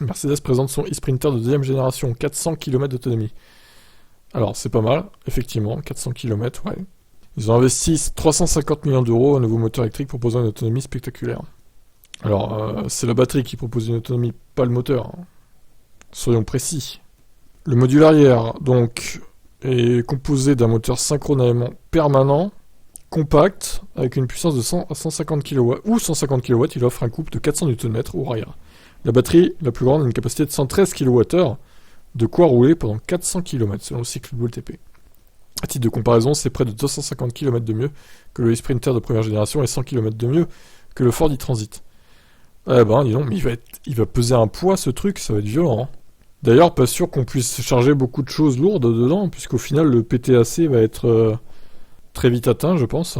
Mercedes présente son e-Sprinter de deuxième génération, 400 km d'autonomie. Alors, c'est pas mal, effectivement, 400 km, ouais. Ils ont investi 350 millions d'euros, un nouveau moteur électrique proposant une autonomie spectaculaire. Alors, c'est la batterie qui propose une autonomie, pas le moteur, hein. Soyons précis. Le module arrière, donc, est composé d'un moteur synchronement permanent, compact, avec une puissance de 100 à 150 kW, ou 150 kW, il offre un couple de 400 Nm au arrière. La batterie, la plus grande, a une capacité de 113 kWh, de quoi rouler pendant 400 km, selon le cycle de WLTP. À titre de comparaison, c'est près de 250 km de mieux que le e-Sprinter de première génération et 100 km de mieux que le Ford e-Transit. Eh ben, dis donc, mais il va peser un poids, ce truc, ça va être violent, hein. D'ailleurs, pas sûr qu'on puisse charger beaucoup de choses lourdes dedans, puisqu'au final, le PTAC va être très vite atteint, je pense.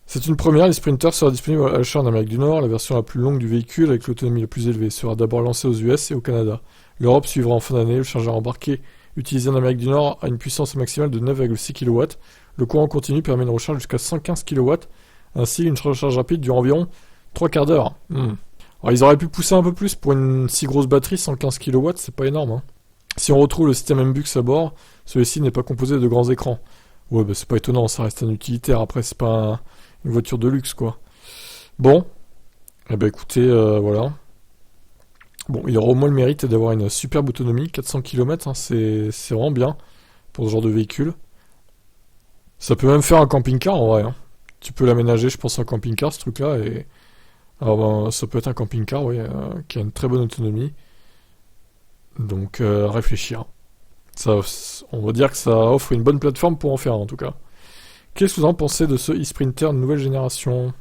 C'est une première, l'e-Sprinter sera disponible à l'achat en Amérique du Nord. La version la plus longue du véhicule, avec l'autonomie la plus élevée, sera d'abord lancée aux US et au Canada. L'Europe suivra en fin d'année. Le chargeur embarqué utilisé en Amérique du Nord a une puissance maximale de 9,6 kW. Le courant continu permet une recharge jusqu'à 115 kW. Ainsi, une recharge rapide dure environ 3 quarts d'heure. Alors, ils auraient pu pousser un peu plus pour une si grosse batterie, 115 kW, c'est pas énorme, hein. Si on retrouve le système MBUX à bord, celui-ci n'est pas composé de grands écrans. Ouais, bah c'est pas étonnant, ça reste un utilitaire, après c'est pas une voiture de luxe, quoi. Bon, eh ben écoutez, voilà. Bon, il aura au moins le mérite d'avoir une superbe autonomie, 400 km, hein, c'est vraiment bien pour ce genre de véhicule. Ça peut même faire un camping-car en vrai, hein. Tu peux l'aménager, je pense, en camping-car, ce truc-là, et... Alors ben, ça peut être un camping-car, oui, qui a une très bonne autonomie. Donc, à réfléchir. Ça, on va dire que ça offre une bonne plateforme pour en faire, en tout cas. Qu'est-ce que vous en pensez de ce e-Sprinter de nouvelle génération ?